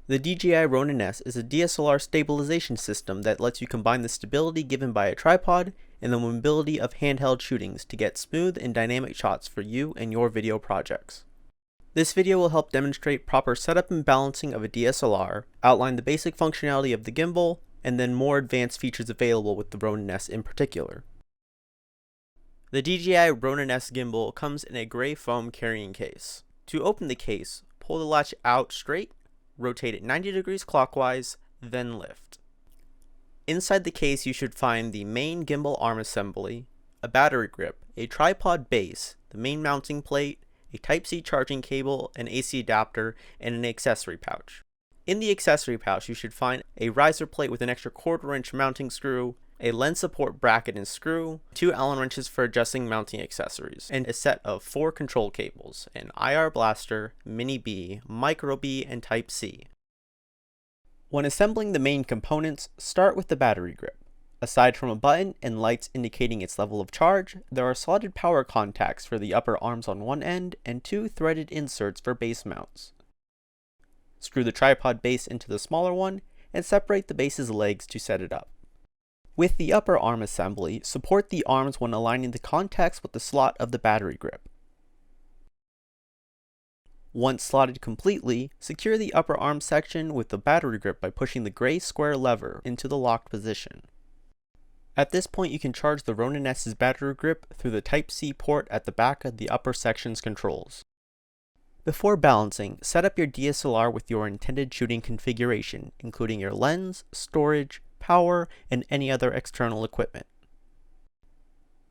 The DJI Ronin S is a DSLR stabilization system that lets you combine the stability given by a tripod and the mobility of handheld shootings to get smooth and dynamic shots for you and your video projects. This video will help demonstrate proper setup and balancing of a DSLR, outline the basic functionality of the gimbal, and then more advanced features available with the Ronin S in particular. The DJI Ronin S gimbal comes in a gray foam carrying case. To open the case, pull the latch out straight, rotate it 90 degrees clockwise, then lift. Inside the case you should find the main gimbal arm assembly, a battery grip, a tripod base, the main mounting plate, a Type-C charging cable, an AC adapter, and an accessory pouch. In the accessory pouch you should find a riser plate with an extra 1/4 inch mounting screw, a lens support bracket and screw, 2 Allen wrenches for adjusting mounting accessories, and a set of 4 control cables, an IR blaster, mini B, micro B, and Type-C. When assembling the main components, start with the battery grip. Aside from a button and lights indicating its level of charge, there are slotted power contacts for the upper arms on one end and 2 threaded inserts for base mounts. Screw the tripod base into the smaller one and separate the base's legs to set it up. With the upper arm assembly, support the arms when aligning the contacts with the slot of the battery grip. Once slotted completely, secure the upper arm section with the battery grip by pushing the gray square lever into the locked position. At this point you can charge the Ronin S's battery grip through the Type-C port at the back of the upper section's controls. Before balancing, set up your DSLR with your intended shooting configuration, including your lens, storage, power, and any other external equipment.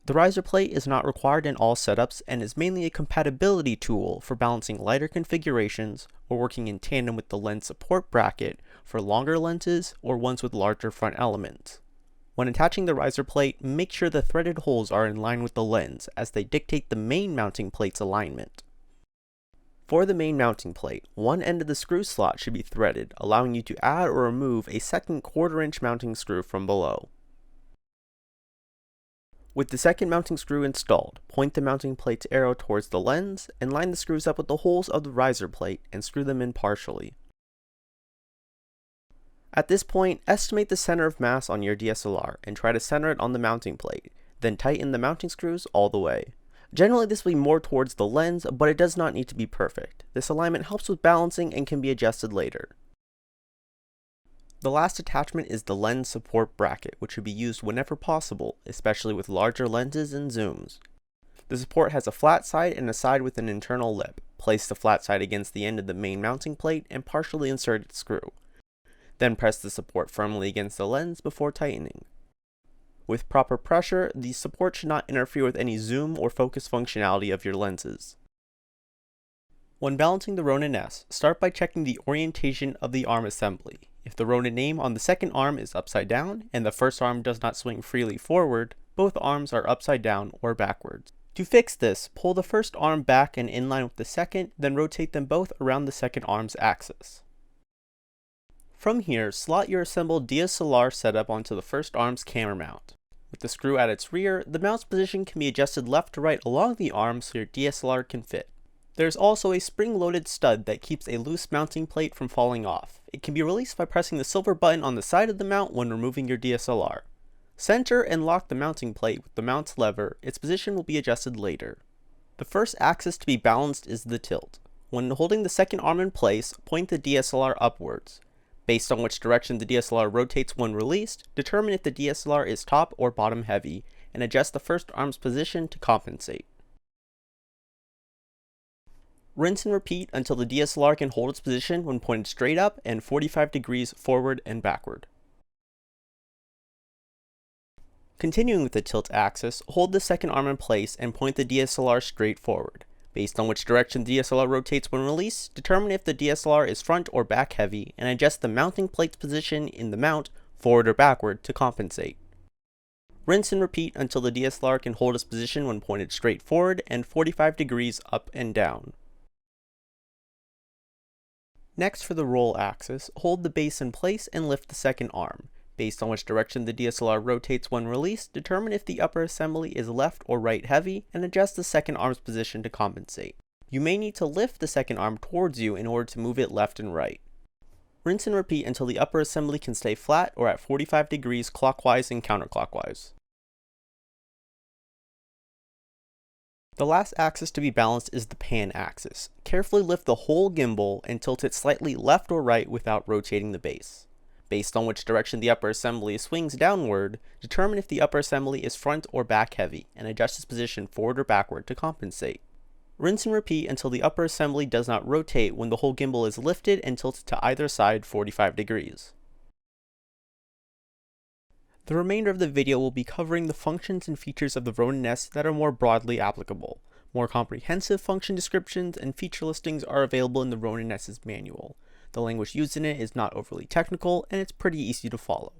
The riser plate is not required in all setups and is mainly a compatibility tool for balancing lighter configurations or working in tandem with the lens support bracket for longer lenses or ones with larger front elements. When attaching the riser plate, make sure the threaded holes are in line with the lens as they dictate the main mounting plate's alignment. For the main mounting plate, one end of the screw slot should be threaded, allowing you to add or remove a second 1/4 inch mounting screw from below. With the second mounting screw installed, point the mounting plate's arrow towards the lens and line the screws up with the holes of the riser plate and screw them in partially. At this point, estimate the center of mass on your DSLR and try to center it on the mounting plate, then tighten the mounting screws all the way. Generally this will be more towards the lens, but it does not need to be perfect. This alignment helps with balancing and can be adjusted later. The last attachment is the lens support bracket, which should be used whenever possible, especially with larger lenses and zooms. The support has a flat side and a side with an internal lip. Place the flat side against the end of the main mounting plate and partially insert its screw. Then press the support firmly against the lens before tightening. With proper pressure, the support should not interfere with any zoom or focus functionality of your lenses. When balancing the Ronin S, start by checking the orientation of the arm assembly. If the Ronin name on the second arm is upside down and the first arm does not swing freely forward, both arms are upside down or backwards. To fix this, pull the first arm back and in line with the second, then rotate them both around the second arm's axis. From here, slot your assembled DSLR setup onto the first arm's camera mount. With the screw at its rear, the mount's position can be adjusted left to right along the arm so your DSLR can fit. There is also a spring-loaded stud that keeps a loose mounting plate from falling off. It can be released by pressing the silver button on the side of the mount when removing your DSLR. Center and lock the mounting plate with the mount's lever. Its position will be adjusted later. The first axis to be balanced is the tilt. When holding the second arm in place, point the DSLR upwards. Based on which direction the DSLR rotates when released, determine if the DSLR is top or bottom heavy, and adjust the first arm's position to compensate. Rinse and repeat until the DSLR can hold its position when pointed straight up and 45 degrees forward and backward. Continuing with the tilt axis, hold the second arm in place and point the DSLR straight forward. Based on which direction the DSLR rotates when released, determine if the DSLR is front or back heavy and adjust the mounting plate's position in the mount forward or backward to compensate. Rinse and repeat until the DSLR can hold its position when pointed straight forward and 45 degrees up and down. Next, for the roll axis, hold the base in place and lift the second arm. Based on which direction the DSLR rotates when released, determine if the upper assembly is left or right heavy and adjust the second arm's position to compensate. You may need to lift the second arm towards you in order to move it left and right. Rinse and repeat until the upper assembly can stay flat or at 45 degrees clockwise and counterclockwise. The last axis to be balanced is the pan axis. Carefully lift the whole gimbal and tilt it slightly left or right without rotating the base. Based on which direction the upper assembly swings downward, determine if the upper assembly is front or back heavy and adjust its position forward or backward to compensate. Rinse and repeat until the upper assembly does not rotate when the whole gimbal is lifted and tilted to either side 45 degrees. The remainder of the video will be covering the functions and features of the Ronin S that are more broadly applicable. More comprehensive function descriptions and feature listings are available in the Ronin S's manual. The language used in it is not overly technical and it's pretty easy to follow.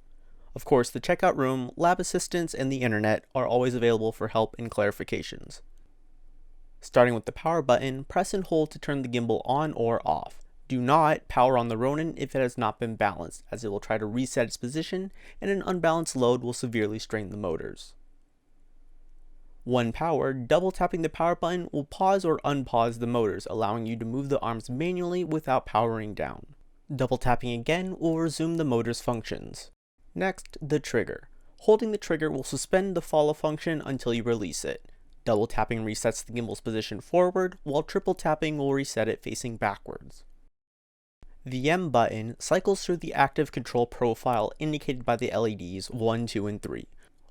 Of course, the checkout room, lab assistants, and the internet are always available for help and clarifications. Starting with the power button, press and hold to turn the gimbal on or off. Do not power on the Ronin if it has not been balanced, as it will try to reset its position and an unbalanced load will severely strain the motors. When powered, double tapping the power button will pause or unpause the motors, allowing you to move the arms manually without powering down. Double tapping again will resume the motor's functions. Next, the trigger. Holding the trigger will suspend the follow function until you release it. Double tapping resets the gimbal's position forward, while triple tapping will reset it facing backwards. The M button cycles through the active control profile indicated by the LEDs 1, 2, and 3.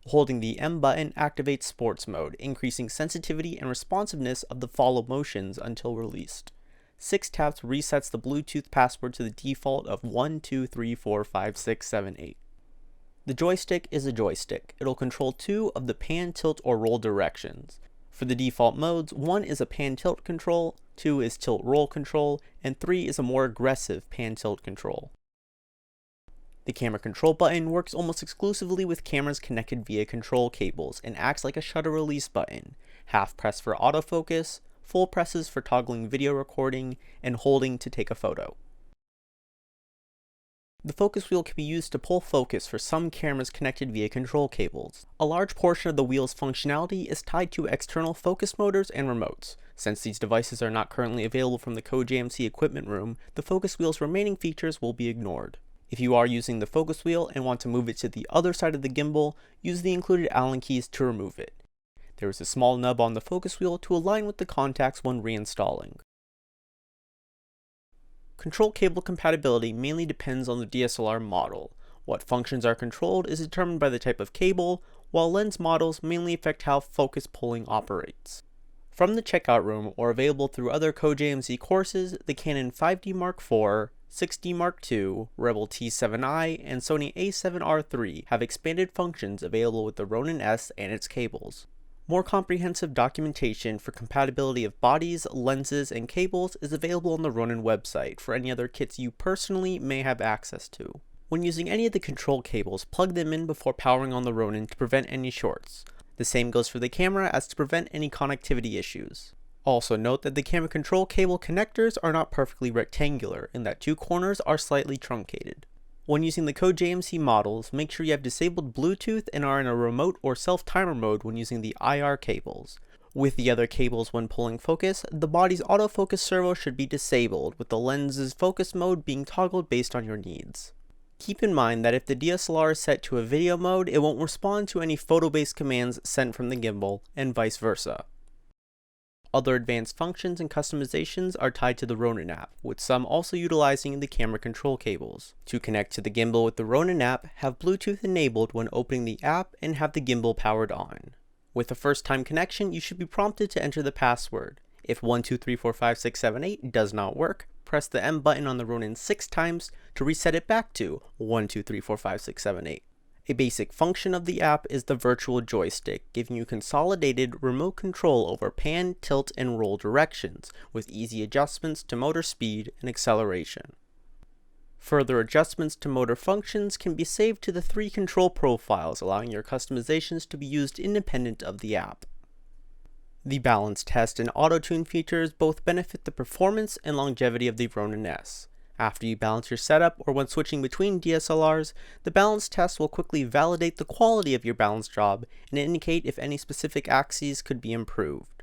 Holding the M button activates sports mode, increasing sensitivity and responsiveness of the follow motions until released. 6 taps resets the Bluetooth password to the default of 1, 2, 3, 4, 5, 6, 7, 8. The joystick is a joystick. It'll control 2 of the pan, tilt, or roll directions. For the default modes, 1 is a pan-tilt control, 2 is tilt-roll control, and 3 is a more aggressive pan-tilt control. The camera control button works almost exclusively with cameras connected via control cables and acts like a shutter release button. Half press for autofocus, full presses for toggling video recording, and holding to take a photo. The focus wheel can be used to pull focus for some cameras connected via control cables. A large portion of the wheel's functionality is tied to external focus motors and remotes. Since these devices are not currently available from the kea.swetland equipment room, the focus wheel's remaining features will be ignored. If you are using the focus wheel and want to move it to the other side of the gimbal, use the included Allen keys to remove it. There is a small nub on the focus wheel to align with the contacts when reinstalling. Control cable compatibility mainly depends on the DSLR model. What functions are controlled is determined by the type of cable, while lens models mainly affect how focus pulling operates. From the checkout room or available through other kea.swetland courses, the Canon 5D Mark IV, 6D Mark II, Rebel T7i, and Sony a7R III have expanded functions available with the Ronin S and its cables. More comprehensive documentation for compatibility of bodies, lenses, and cables is available on the Ronin website for any other kits you personally may have access to. When using any of the control cables, plug them in before powering on the Ronin to prevent any shorts. The same goes for the camera as to prevent any connectivity issues. Also note that the camera control cable connectors are not perfectly rectangular and that 2 corners are slightly truncated. When using the kea.swetland models, make sure you have disabled Bluetooth and are in a remote or self-timer mode when using the IR cables. With the other cables when pulling focus, the body's autofocus servo should be disabled, with the lens's focus mode being toggled based on your needs. Keep in mind that if the DSLR is set to a video mode, it won't respond to any photo-based commands sent from the gimbal, and vice versa. Other advanced functions and customizations are tied to the Ronin app, with some also utilizing the camera control cables. To connect to the gimbal with the Ronin app, have Bluetooth enabled when opening the app and have the gimbal powered on. With a first-time connection, you should be prompted to enter the password. If 1, 2, 3, 4, 5, 6, 7, 8 does not work, press the M button on the Ronin 6 times to reset it back to 1, 2, 3, 4, 5, 6, 7, 8. A basic function of the app is the virtual joystick, giving you consolidated remote control over pan, tilt, and roll directions, with easy adjustments to motor speed and acceleration. Further adjustments to motor functions can be saved to the 3 control profiles, allowing your customizations to be used independent of the app. The balance test and auto-tune features both benefit the performance and longevity of the Ronin S. After you balance your setup or when switching between DSLRs, the balance test will quickly validate the quality of your balance job and indicate if any specific axes could be improved.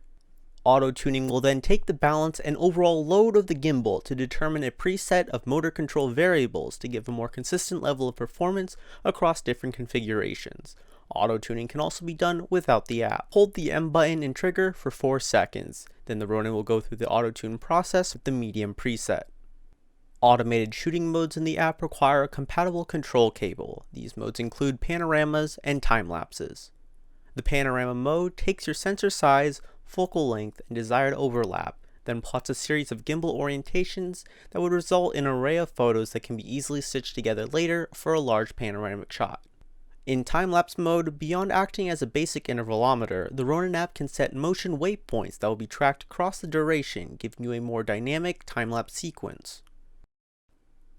Auto-tuning will then take the balance and overall load of the gimbal to determine a preset of motor control variables to give a more consistent level of performance across different configurations. Auto-tuning can also be done without the app. Hold the M button and trigger for 4 seconds, then the Ronin will go through the auto-tune process with the medium preset. Automated shooting modes in the app require a compatible control cable. These modes include panoramas and time-lapses. The panorama mode takes your sensor size, focal length, and desired overlap, then plots a series of gimbal orientations that would result in an array of photos that can be easily stitched together later for a large panoramic shot. In time-lapse mode, beyond acting as a basic intervalometer, the Ronin app can set motion waypoints that will be tracked across the duration, giving you a more dynamic time-lapse sequence.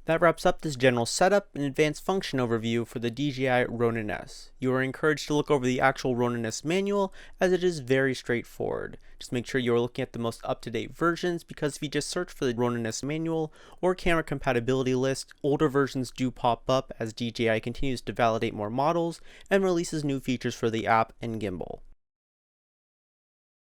That wraps up this general setup and advanced function overview for the DJI Ronin S. You are encouraged to look over the actual Ronin S manual, as it is very straightforward. Just make sure you are looking at the most up-to-date versions, because if you just search for the Ronin S manual or camera compatibility list, older versions do pop up as DJI continues to validate more models and releases new features for the app and gimbal.